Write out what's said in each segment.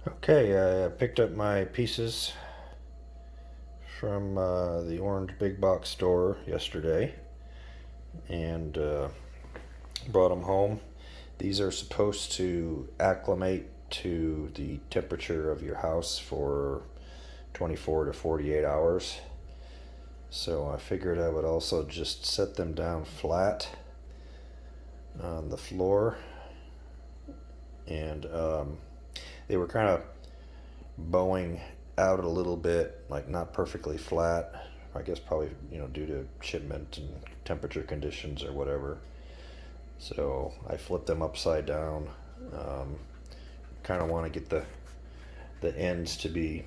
Okay, I picked up my pieces from the orange big box store yesterday and brought them home. These are supposed to acclimate to the temperature of your house for 24 to 48 hours. So I figured I would also just set them down flat on the floor, and they were kind of bowing out a little bit, like not perfectly flat. I guess probably due to shipment and temperature conditions or whatever. So I flipped them upside down. Um, Kind of want to get the ends to be,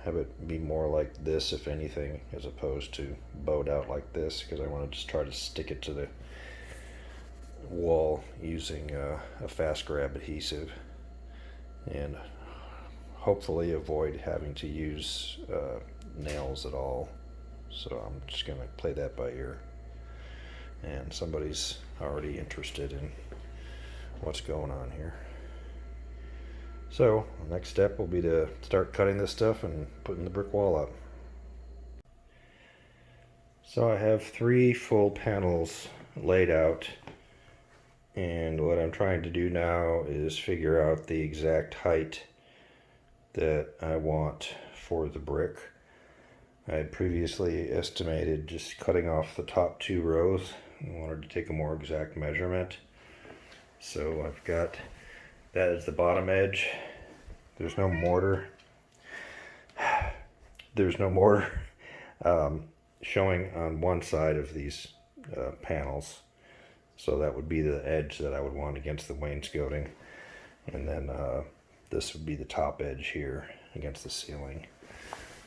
have it be more like this, if anything, as opposed to bowed out like this, because I want to just try to stick it to the wall using a fast grab adhesive, and hopefully avoid having to use nails at all. So I'm just going to play that by ear. And somebody's already interested in what's going on here. So the next step will be to start cutting this stuff and putting the brick wall up. So I have 3 full panels laid out, and what I'm trying to do now is figure out the exact height that I want for the brick. I had previously estimated just cutting off the top 2 rows. I wanted to take a more exact measurement. So I've got that as the bottom edge. There's no mortar. There's no mortar showing on one side of these panels. So that would be the edge that I would want against the wainscoting. And then this would be the top edge here against the ceiling.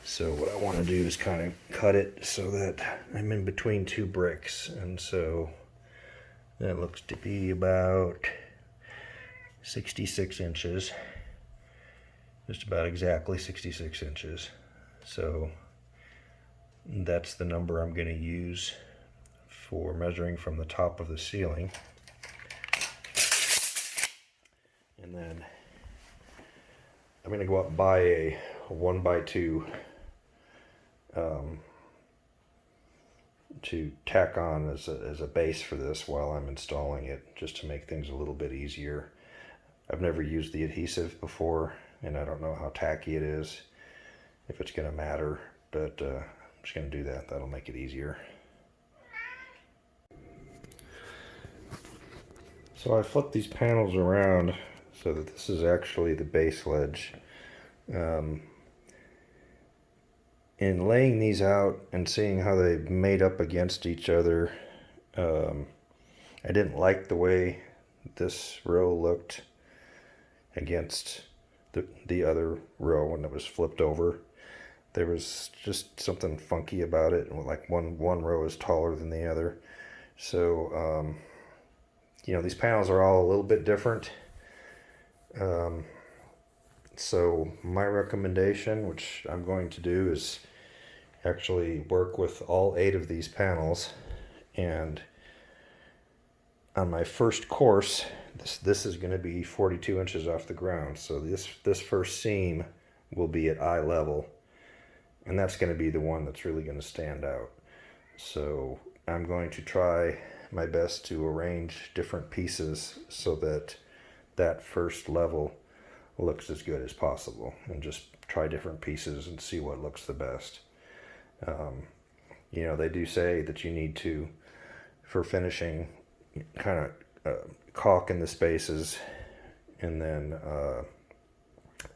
So what I want to do is kind of cut it so that I'm in between 2 bricks. And so that looks to be about 66 inches. Just about exactly 66 inches. So that's the number I'm going to use for measuring from the top of the ceiling. And then I'm going to go up and buy a 1x2 to tack on as a base for this while I'm installing it, just to make things a little bit easier. I've never used the adhesive before, and I don't know how tacky it is, if it's going to matter, but I'm just going to do that. That'll make it easier. So I flipped these panels around so that this is actually the base ledge. In laying these out and seeing how they made up against each other, I didn't like the way this row looked against the other row when it was flipped over. There was just something funky about it, like one row is taller than the other. So these panels are all a little bit different. So my recommendation, which I'm going to do, is actually work with all 8 of these panels. And on my first course, this is going to be 42 inches off the ground. So this first seam will be at eye level, and that's going to be the one that's really going to stand out. So I'm going to try my best to arrange different pieces so that that first level looks as good as possible, and just try different pieces and see what looks the best. They do say that you need to, for finishing, kind of caulk in the spaces, and then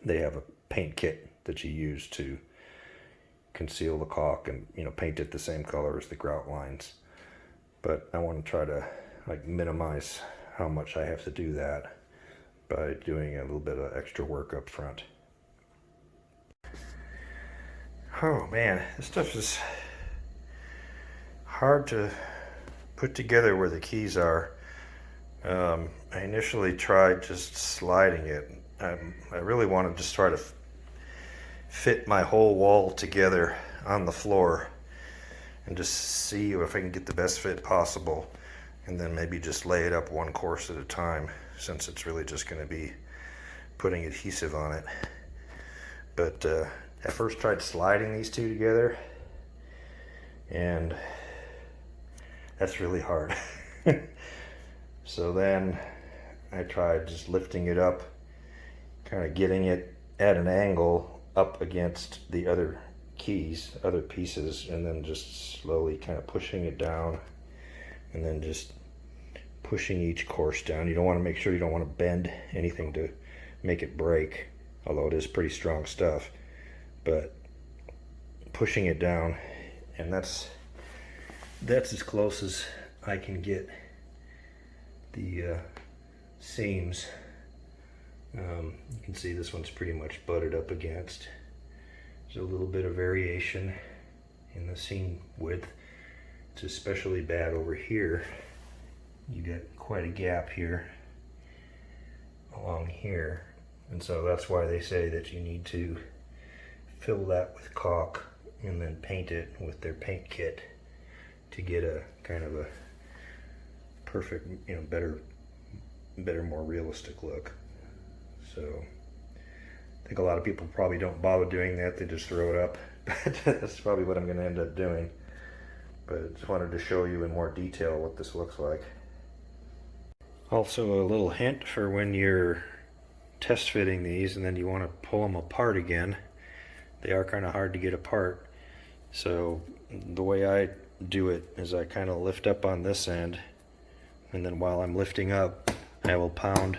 they have a paint kit that you use to conceal the caulk and paint it the same color as the grout lines. But I want to try to minimize how much I have to do that by doing a little bit of extra work up front. Oh man, this stuff is hard to put together where the keys are. I initially tried just sliding it. I really want to just try to fit my whole wall together on the floor and just see if I can get the best fit possible, and then maybe just lay it up one course at a time, since it's really just going to be putting adhesive on it. But I first tried sliding these two together, and that's really hard. So then I tried just lifting it up, kind of getting it at an angle up against the other keys, other pieces, and then just slowly kind of pushing it down, and then just pushing each course down. You don't want to make sure you don't want to bend anything to make it break, although it is pretty strong stuff, but pushing it down, and that's as close as I can get the seams. You can see this one's pretty much butted up against. There's a little bit of variation in the seam width. It's especially bad over here. You get quite a gap here along here, and so that's why they say that you need to fill that with caulk and then paint it with their paint kit to get a kind of a perfect, better, more realistic look. So I think a lot of people probably don't bother doing that, they just throw it up. But that's probably what I'm going to end up doing. But I just wanted to show you in more detail what this looks like. Also, a little hint for when you're test fitting these and then you want to pull them apart again. They are kind of hard to get apart. So the way I do it is I kind of lift up on this end, and then while I'm lifting up, I will pound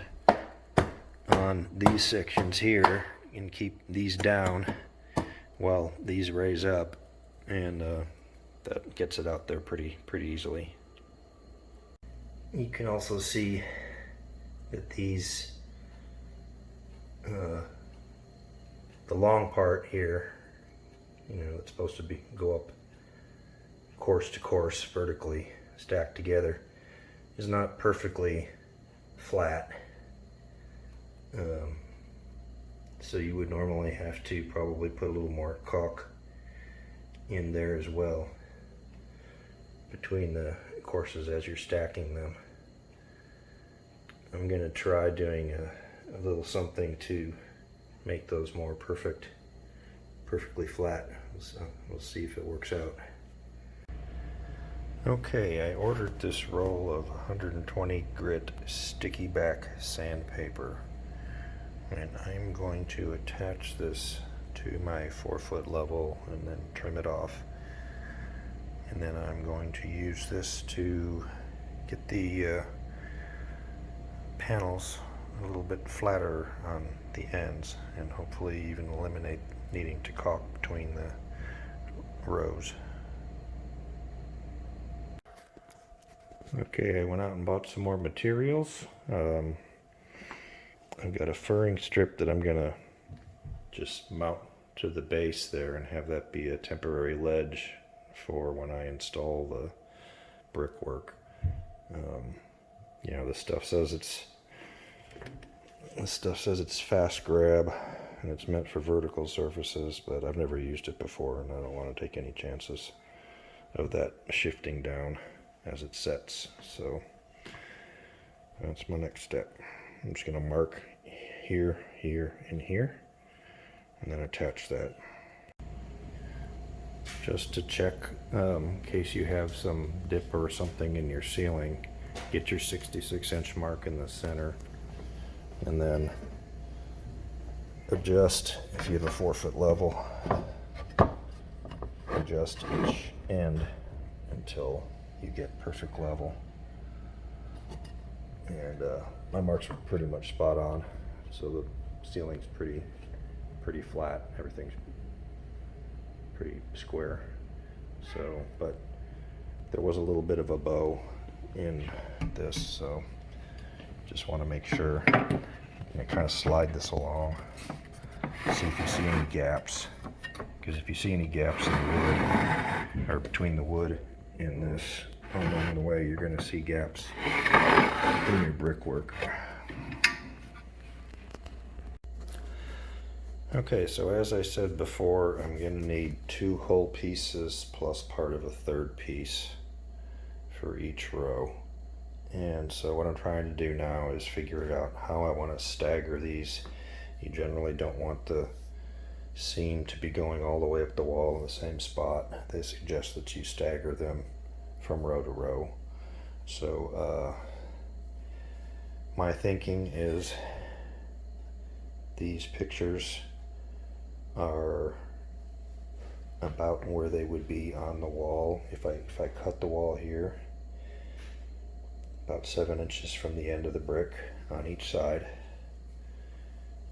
on these sections here and keep these down while these raise up, and that gets it out there pretty easily. You can also see that these the long part here, it's supposed to go up course to course vertically stacked together, is not perfectly flat. So you would normally have to probably put a little more caulk in there as well between the courses as you're stacking them. I'm going to try doing a little something to make those more perfectly flat. So we'll see if it works out. Okay, I ordered this roll of 120 grit sticky back sandpaper, and I'm going to attach this to my 4-foot level and then trim it off. And then I'm going to use this to get the panels a little bit flatter on the ends, and hopefully even eliminate needing to caulk between the rows. Okay, I went out and bought some more materials. I've got a furring strip that I'm gonna just mount to the base there and have that be a temporary ledge for when I install the brickwork. The stuff says it's fast grab and it's meant for vertical surfaces, but I've never used it before, and I don't want to take any chances of that shifting down as it sets. So that's my next step. I'm just going to mark here, here, and here, and then attach that. Just to check, in case you have some dip or something in your ceiling, get your 66-inch mark in the center, and then adjust, if you have a 4-foot level, adjust each end until you get perfect level. And my marks are pretty much spot on, so the ceiling's pretty flat, everything's pretty square. So, but there was a little bit of a bow in this, so just want to make sure. And kind of slide this along, see if you see any gaps, because if you see any gaps in the wood, or between the wood and this along the way, you're going to see gaps in your brickwork. Okay, so as I said before, I'm going to need 2 whole pieces plus part of a 3rd piece for each row. And so what I'm trying to do now is figure out how I want to stagger these You generally don't want the seam to be going all the way up the wall in the same spot. They suggest that you stagger them from row to row. So my thinking is these pictures are about where they would be on the wall. If I cut the wall here, about 7 inches from the end of the brick on each side.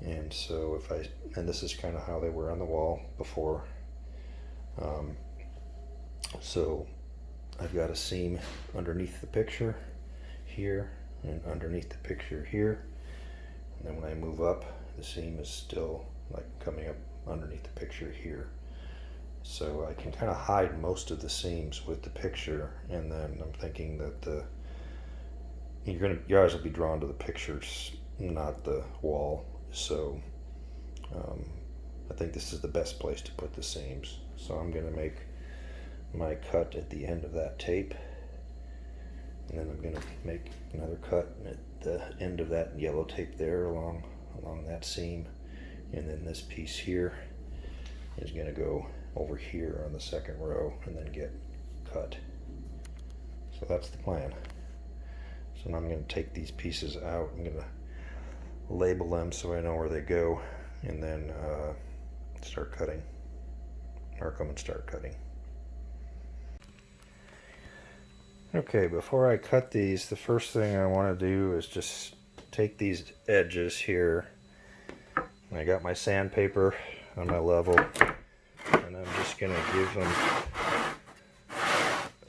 And so and this is kind of how they were on the wall before. So I've got a seam underneath the picture here and underneath the picture here. And then when I move up, the seam is still like coming up underneath the picture here. So I can kind of hide most of the seams with the picture, and then I'm thinking that your eyes will be drawn to the pictures, not the wall. So I think this is the best place to put the seams. So I'm going to make my cut at the end of that tape, and then I'm going to make another cut at the end of that yellow tape there along that seam, and then this piece here is going to go over here on the second row and then get cut. So that's the plan. So now I'm going to take these pieces out. I'm going to label them so I know where they go, and then start cutting. Mark them and start cutting. Okay, before I cut these, the first thing I want to do is just take these edges here. I got my sandpaper on my level, and I'm just going to give them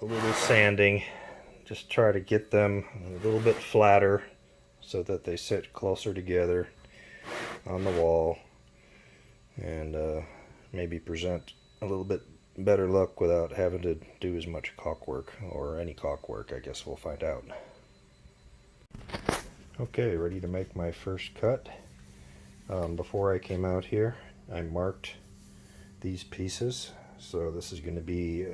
a little sanding. Just try to get them a little bit flatter so that they sit closer together on the wall, and maybe present a little bit better look without having to do as much caulk work, or any caulk work. I guess we'll find out. Okay, ready to make my first cut. Before I came out here, I marked these pieces. So this is going to be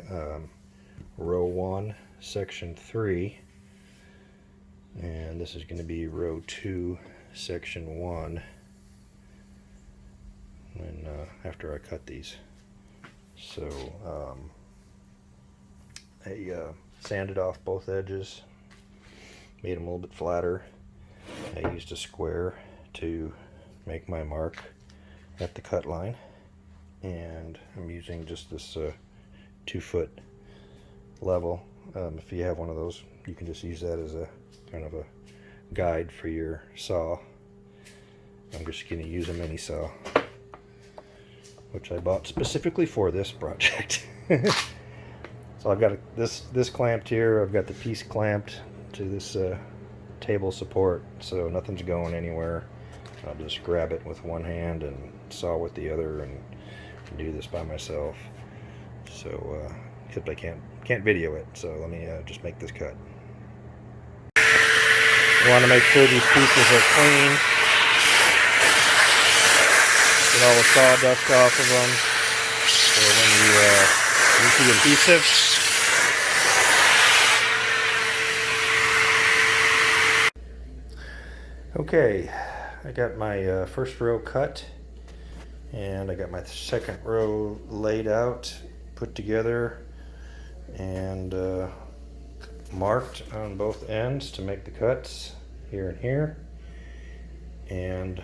row 1, section 3, and this is going to be row 2, section 1, and after I cut these. So I sanded off both edges, made them a little bit flatter. I used a square to make my mark at the cut line, and I'm using just this 2-foot level. If you have one of those, you can just use that as a kind of a guide for your saw. I'm just going to use a mini saw, which I bought specifically for this project. So I've got this clamped here. I've got the piece clamped to this table support, so nothing's going anywhere. I'll just grab it with one hand and saw with the other, and do this by myself. So except I can't video it, so let me just make this cut. You want to make sure these pieces are clean. Get all the sawdust off of them. So when you use the adhesive, okay, I got my first row cut, and I got my second row laid out, put together, and marked on both ends to make the cuts here and here. And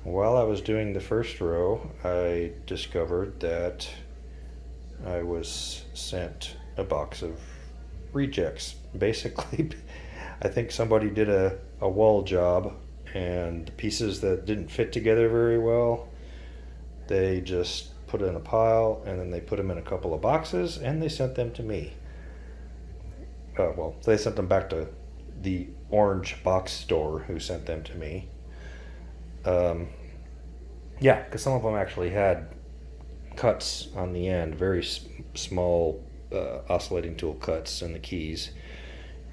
while I was doing the first row, I discovered that I was sent a box of rejects. Basically, I think somebody did a wall job, and the pieces that didn't fit together very well, they just put in a pile, and then they put them in a couple of boxes, and they sent them to me. Well, they sent them back to the orange box store who sent them to me. Yeah, because some of them actually had cuts on the end, very small oscillating tool cuts in the keys,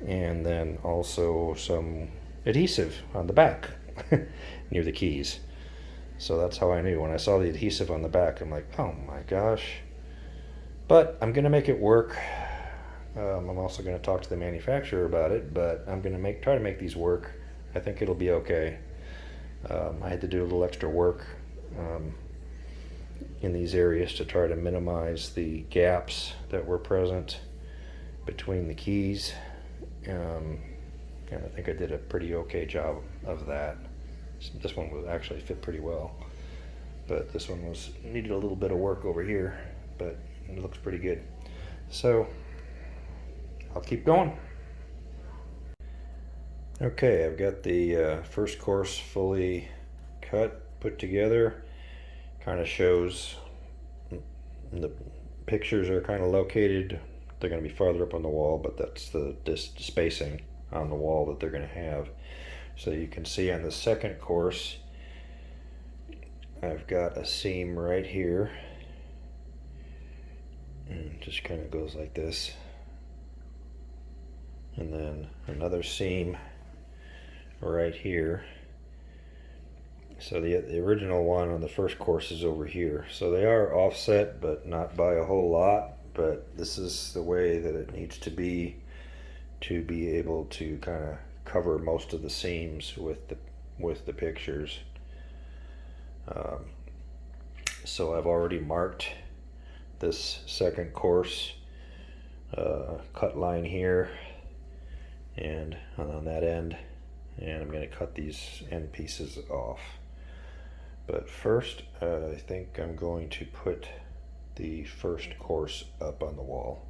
and then also some adhesive on the back near the keys. So that's how I knew. When I saw the adhesive on the back, I'm like, oh my gosh. But I'm going to make it work. I'm also going to talk to the manufacturer about it, but I'm going to try to make these work. I think it'll be okay. I had to do a little extra work in these areas to try to minimize the gaps that were present between the keys. And I think I did a pretty okay job of that. This one would actually fit pretty well, but this one needed a little bit of work over here, but it looks pretty good. So I'll keep going. Okay, I've got the first course fully cut, put together. Kind of shows the pictures are kind of located. They're going to be farther up on the wall, but that's the spacing on the wall that they're going to have. So you can see on the second course, I've got a seam right here, and it just kind of goes like this, and then another seam right here. So the original one on the first course is over here. So they are offset, but not by a whole lot. But this is the way that it needs to be able to kind of cover most of the seams with the pictures. So I've already marked this second course cut line here and on that end, and I'm going to cut these end pieces off. But first, I think I'm going to put the first course up on the wall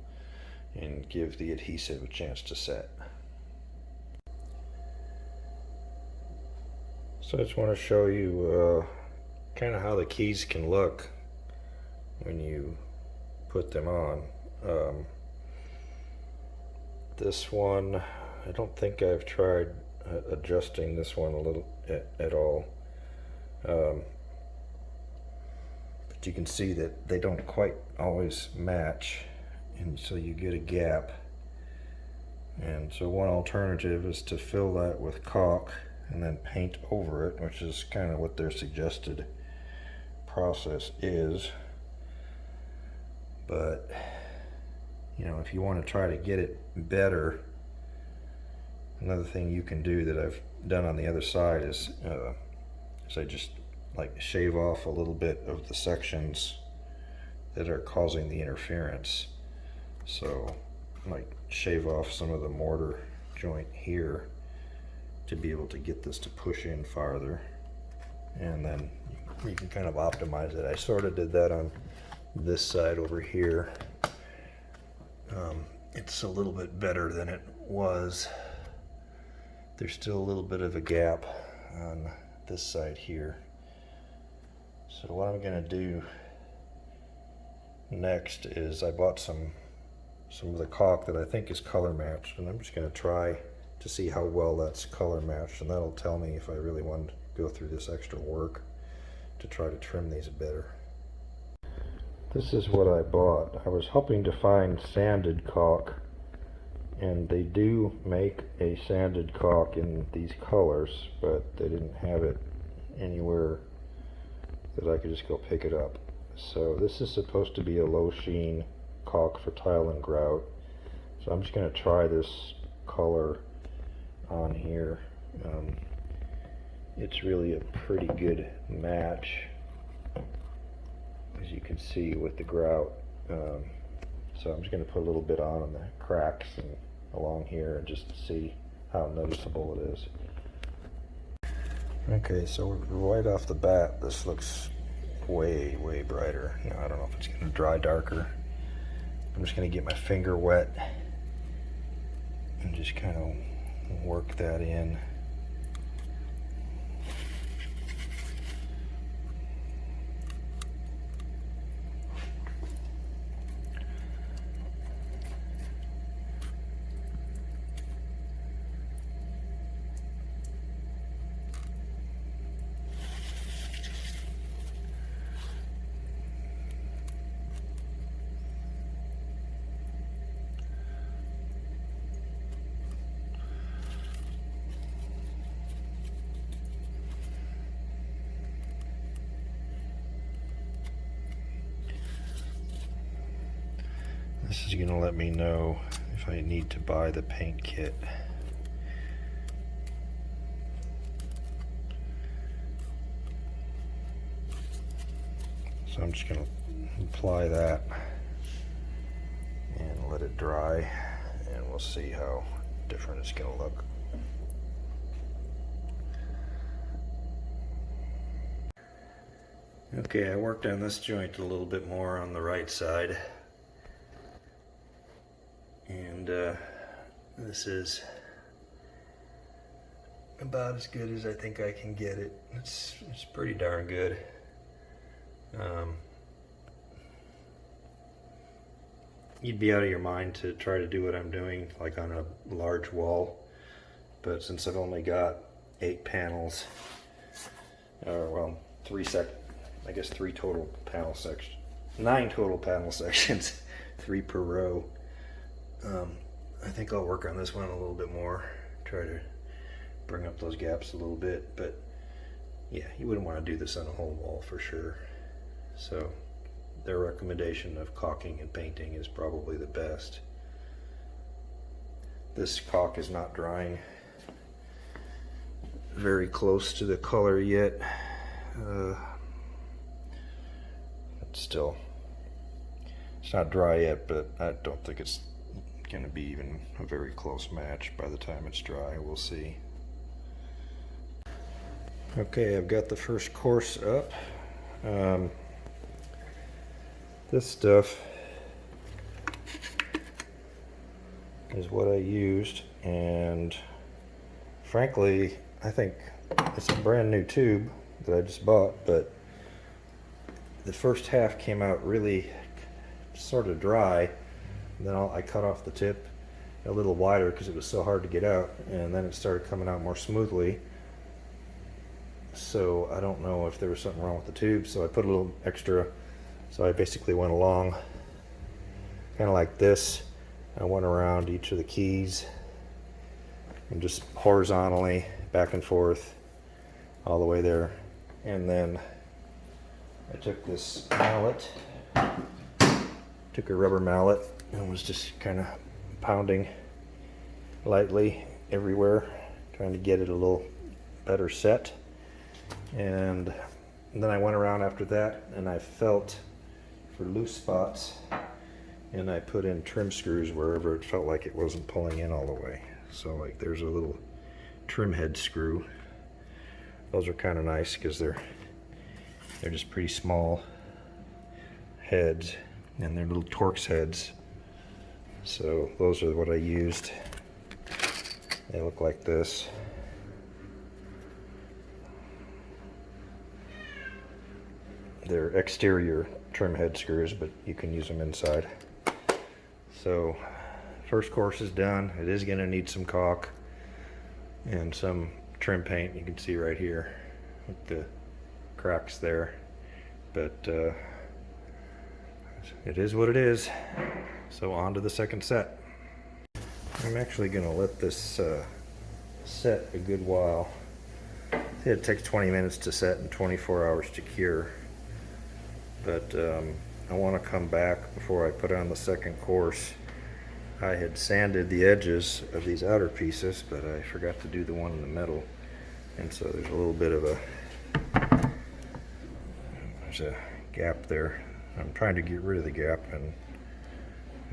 and give the adhesive a chance to set. So I just want to show you kind of how the keys can look when you put them on. This one, I don't think I've tried adjusting this one a little at all. But you can see that they don't quite always match, and so you get a gap. And so one alternative is to fill that with caulk and then paint over it, which is kind of what their suggested process is. But you know, if you want to try to get it better, another thing you can do that I've done on the other side is I just like shave off a little bit of the sections that are causing the interference. So like shave off some of the mortar joint here to be able to get this to push in farther, and then you can kind of optimize it. I sort of did that on this side over here. It's a little bit better than it was. There's still a little bit of a gap on this side here. So what I'm going to do next is I bought some of the caulk that I think is color matched, and I'm just going to try to see how well that's color matched, and that'll tell me if I really want to go through this extra work to try to trim these better. This is what I bought. I was hoping to find sanded caulk, and they do make a sanded caulk in these colors, but they didn't have it anywhere that I could just go pick it up. So this is supposed to be a low sheen caulk for tile and grout. So I'm just going to try this color on here. It's really a pretty good match, as you can see with the grout. So I'm just going to put a little bit on the cracks and along here and just see how noticeable it is. Okay, so right off the bat, this looks way brighter. You know, I don't know if it's going to dry darker. I'm just going to get my finger wet and just kind of work that in. This is going to let me know if I need to buy the paint kit. So I'm just going to apply that and let it dry, and we'll see how different it's going to look. Okay, I worked on this joint a little bit more on the right side, and this is about as good as I think I can get it. It's pretty darn good. You'd be out of your mind to try to do what I'm doing like on a large wall, but since I've only got 8 panels, or well, 3 total panel sections, 9 total panel sections, 3 per row. I think I'll work on this one a little bit more, try to bring up those gaps a little bit, but yeah, you wouldn't want to do this on a whole wall for sure. So their recommendation of caulking and painting is probably the best. This caulk is not drying very close to the color yet. It's not dry yet, but I don't think it's going to be even a very close match by the time it's dry. We'll see. Okay, I've got the first course up. This stuff is what I used, and frankly, I think it's a brand new tube that I just bought, but the first half came out really sort of dry. And then I cut off the tip a little wider because it was so hard to get out, and then it started coming out more smoothly. So I don't know if there was something wrong with the tube, so I put a little extra. So I basically went along kind of like this. I went around each of the keys and just horizontally back and forth all the way there. And then I took this mallet, took a rubber mallet, and was just kind of pounding lightly everywhere, trying to get it a little better set. And then I went around after that, and I felt for loose spots, and I put in trim screws wherever it felt like it wasn't pulling in all the way. So like there's a little trim head screw. Those are kind of nice because they're just pretty small heads, and they're little Torx heads. So those are what I used. They look like this. They're exterior trim head screws, but you can use them inside. So first course is done. It is going to need some caulk and some trim paint. You can see right here with the cracks there, but it is what it is. So on to the second set. I'm actually going to let this set a good while. It takes 20 minutes to set and 24 hours to cure. But I want to come back before I put on the second course. I had sanded the edges of these outer pieces, but I forgot to do the one in the middle. And so there's a little bit of there's a gap there. I'm trying to get rid of the gap, and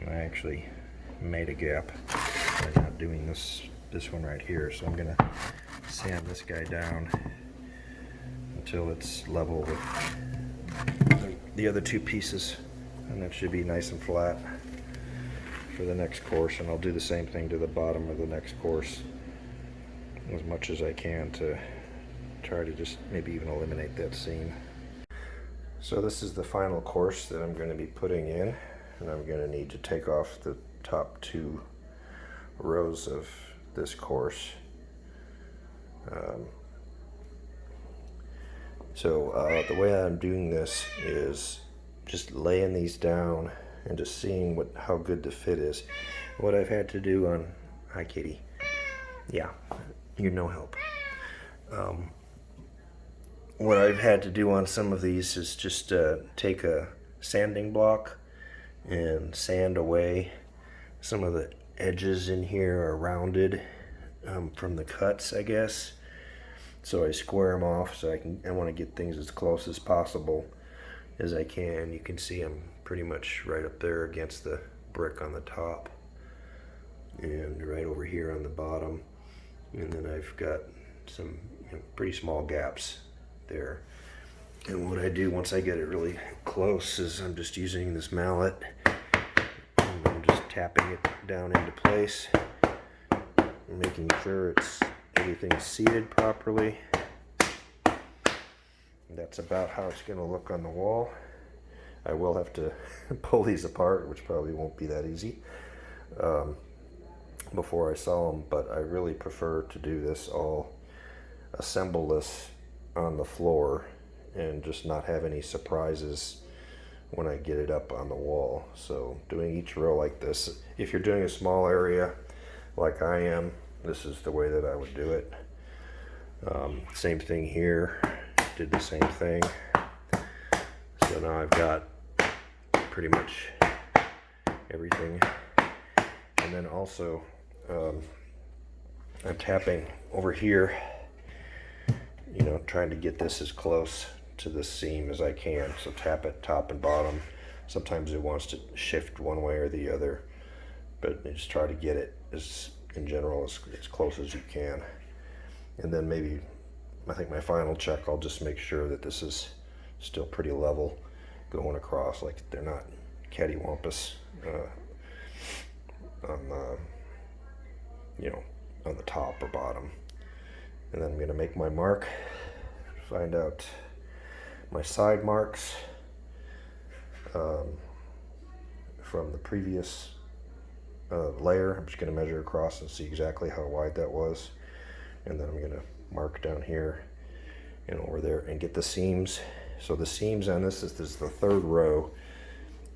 I actually made a gap by not doing this one right here. So I'm gonna sand this guy down until it's level with the other 2 pieces, and that should be nice and flat for the next course. And I'll do the same thing to the bottom of the next course as much as I can to try to just maybe even eliminate that seam. So this is the final course that I'm going to be putting in, and I'm going to need to take off the top 2 rows of this course. So the way I'm doing this is just laying these down and just seeing how good the fit is. What I've had to do on, hi Kitty, yeah, you're no help. What I've had to do on some of these is just take a sanding block and sand away. Some of the edges in here are rounded from the cuts, I guess. So I square them off, so I want to get things as close as possible as I can. You can see I'm pretty much right up there against the brick on the top and right over here on the bottom, and then I've got some pretty small gaps there. And what I do once I get it really close is I'm just using this mallet and I'm just tapping it down into place, making sure everything's seated properly. And that's about how it's going to look on the wall. I will have to pull these apart, which probably won't be that easy, before I saw them, but I really prefer to do this assemble this on the floor and just not have any surprises when I get it up on the wall. So doing each row like this, if you're doing a small area like I am, this is the way that I would do it. Same thing here, did the same thing. So now I've got pretty much everything. And then also I'm tapping over here, trying to get this as close to the seam as I can. So tap it top and bottom. Sometimes it wants to shift one way or the other, but just try to get it in general as close as you can. And then maybe, I think my final check, I'll just make sure that this is still pretty level going across, like they're not cattywampus on the top or bottom. And then I'm going to make my mark, find out my side marks from the previous layer. I'm just going to measure across and see exactly how wide that was, and then I'm going to mark down here and over there and get the seams. So the seams on this is the third row,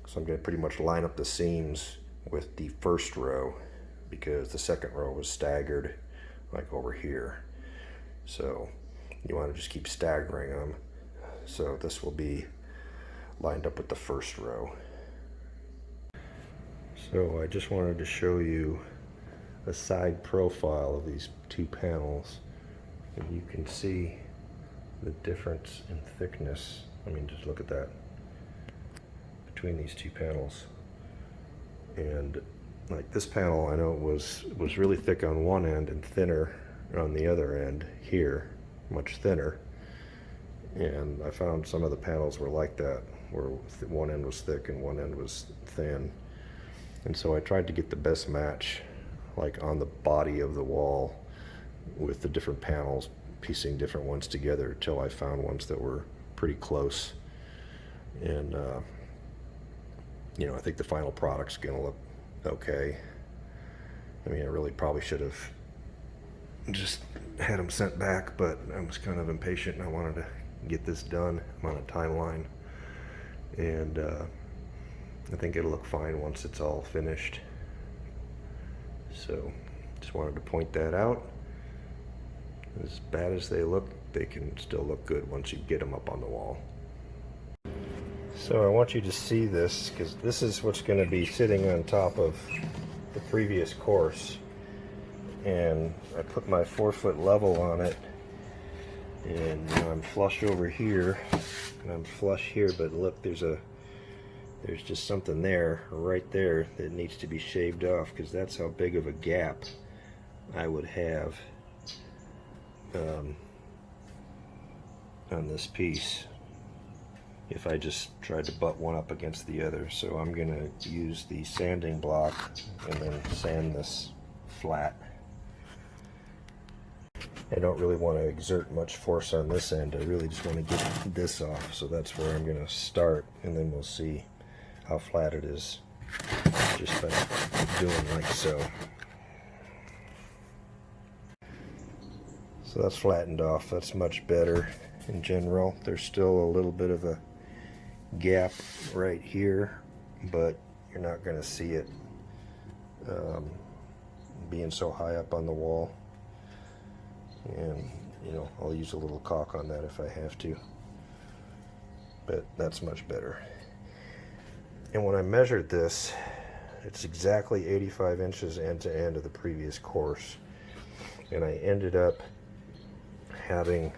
so I'm going to pretty much line up the seams with the first row because the second row was staggered like over here. So you want to just keep staggering them. So this will be lined up with the first row. So I just wanted to show you a side profile of these two panels, and you can see the difference in thickness. I mean, just look at that between these two panels. And like this panel, I know it was really thick on one end and thinner on the other end here, much thinner. And I found some of the panels were like that, where one end was thick and one end was thin. And so I tried to get the best match, like on the body of the wall, with the different panels, piecing different ones together until I found ones that were pretty close. And I think the final product's gonna look okay. I mean, I really probably should have just had them sent back, but I was kind of impatient and I wanted to get this done. I'm on a timeline, and I think it'll look fine once it's all finished. So just wanted to point that out. As bad as they look, they can still look good once you get them up on the wall. So I want you to see this, because this is what's going to be sitting on top of the previous course. And I put my 4-foot level on it, and I'm flush over here, and I'm flush here, but look, there's just something there, right there, that needs to be shaved off, because that's how big of a gap I would have on this piece if I just tried to butt one up against the other. So I'm going to use the sanding block and then sand this flat. I don't really want to exert much force on this end. I really just want to get this off. So that's where I'm going to start, and then we'll see how flat it is just by doing like so. So that's flattened off. That's much better in general. There's still a little bit of a gap right here, but you're not going to see it being so high up on the wall. And I'll use a little caulk on that if I have to, but that's much better. And when I measured this, it's exactly 85 inches end to end of the previous course, and I ended up having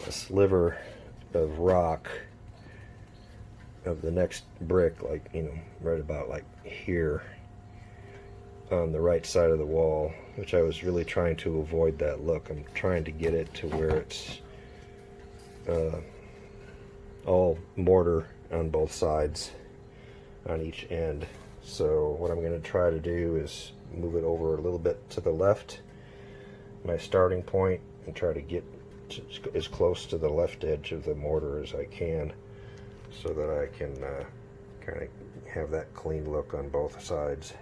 a sliver of rock of the next brick, like, you know, right about like here on the right side of the wall, which I was really trying to avoid that look. I'm trying to get it to where it's all mortar on both sides on each end. So what I'm going to try to do is move it over a little bit to the left, my starting point, and try to get as close to the left edge of the mortar as I can, so that I can kind of have that clean look on both sides.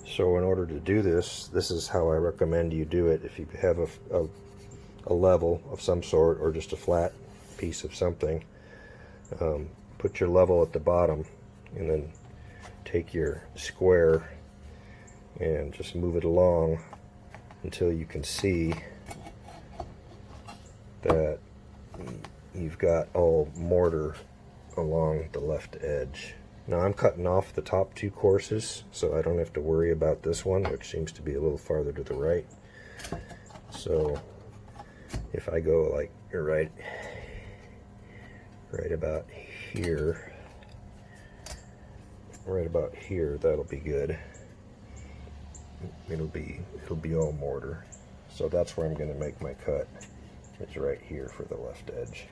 So in order to do this, this is how I recommend you do it. If you have a level of some sort, or just a flat piece of something, put your level at the bottom, and then take your square and just move it along until you can see that you've got all mortar along the left edge. Now I'm cutting off the top two courses, so I don't have to worry about this one, which seems to be a little farther to the right. So if I go like right about here, that'll be good. It'll be all mortar. So that's where I'm going to make my cut. It's right here for the left edge.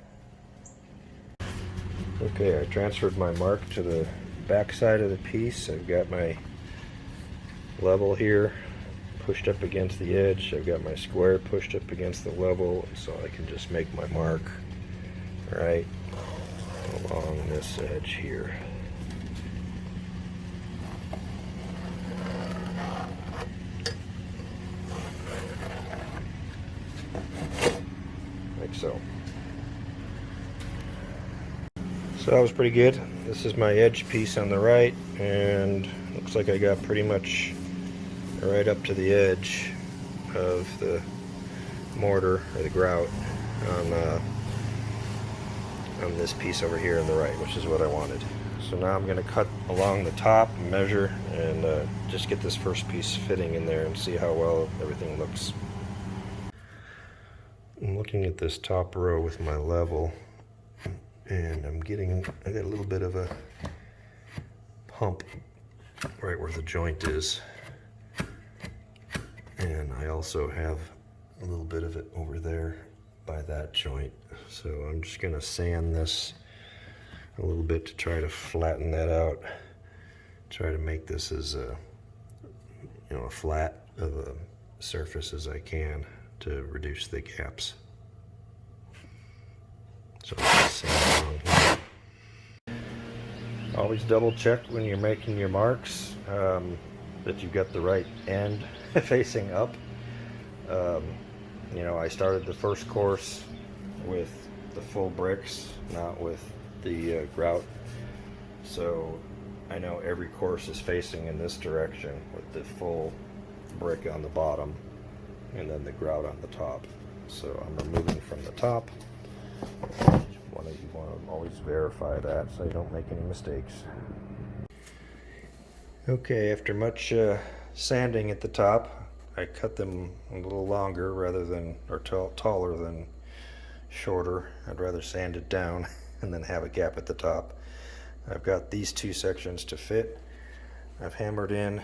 Okay, I transferred my mark to the back side of the piece. I've got my level here pushed up against the edge. I've got my square pushed up against the level, so I can just make my mark right along this edge here. Like so. So that was pretty good. This is my edge piece on the right, and looks like I got pretty much right up to the edge of the mortar or the grout on this piece over here on the right, which is what I wanted. So now I'm going to cut along the top, measure, and just get this first piece fitting in there and see how well everything looks. I'm looking at this top row with my level, and I got a little bit of a hump right where the joint is, and I also have a little bit of it over there by that joint. So I'm just going to sand this a little bit to try to flatten that out, try to make this as a flat of a surface as I can to reduce the gaps. So always double check when you're making your marks that you've got the right end facing up. I started the first course with the full bricks, not with the grout. So I know every course is facing in this direction with the full brick on the bottom and then the grout on the top. So I'm removing from the top. You want to always verify that so you don't make any mistakes. Okay, after much sanding at the top, I cut them a little longer or taller than shorter. I'd rather sand it down and then have a gap at the top. I've got these two sections to fit. I've hammered in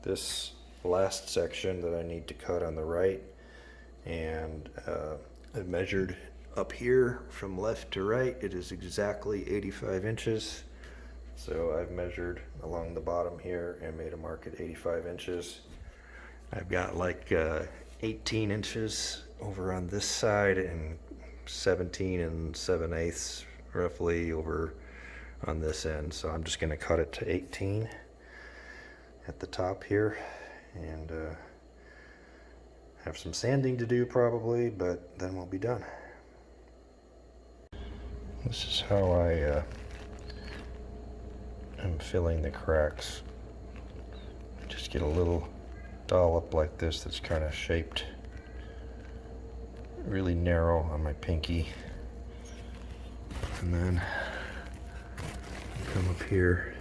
this last section that I need to cut on the right, and I've measured up here from left to right. It is exactly 85 inches. So I've measured along the bottom here and made a mark at 85 inches. I've got like 18 inches over on this side and 17 and 7/8 roughly over on this end. So I'm just going to cut it to 18 at the top here, and have some sanding to do probably, but then we'll be done. This is how I am filling the cracks. Just get a little dollop like this that's kind of shaped really narrow on my pinky, and then I come up here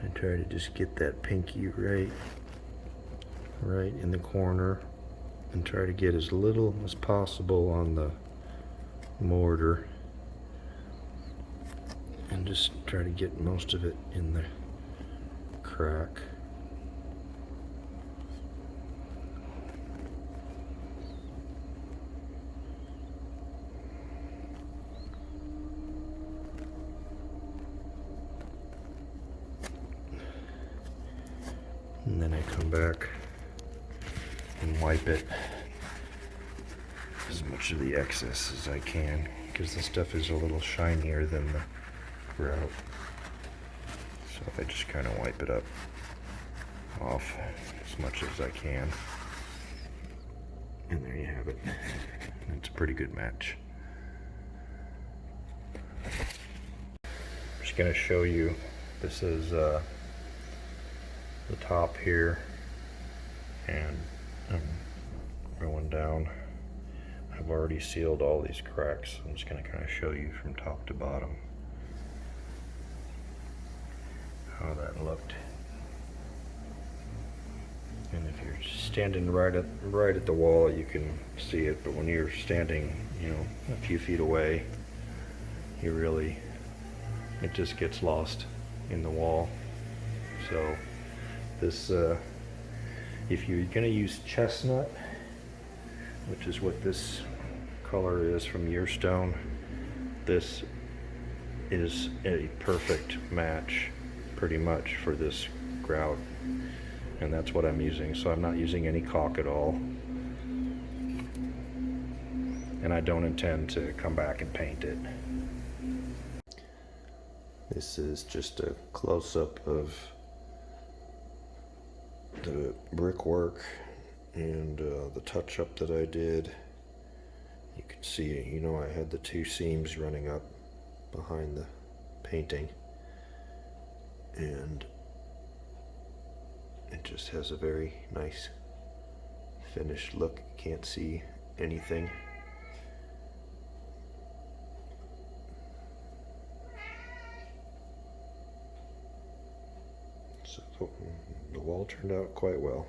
and try to just get that pinky right in the corner and try to get as little as possible on the mortar and just try to get most of it in the crack. And then I come back and wipe it as much of the excess as I can, because the stuff is a little shinier than the grout. So I just kind of wipe it up off as much as I can. And there you have it. It's a pretty good match. I'm just going to show you, this is the top here, and I'm going down. I've already sealed all these cracks. I'm just going to kind of show you from top to bottom how that looked. And if you're standing right at the wall, you can see it, but when you're standing, you know, a few feet away, you really, it just gets lost in the wall. So this, if you're going to use chestnut, which is what this color is from your stone, this is a perfect match pretty much for this grout, and that's what I'm using. So I'm not using any caulk at all, and I don't intend to come back and paint it. This is just a close-up of the brickwork and the touch-up that I did. You can see, you know, I had the two seams running up behind the painting, and it just has a very nice finished look. Can't see anything. So the wall turned out quite well.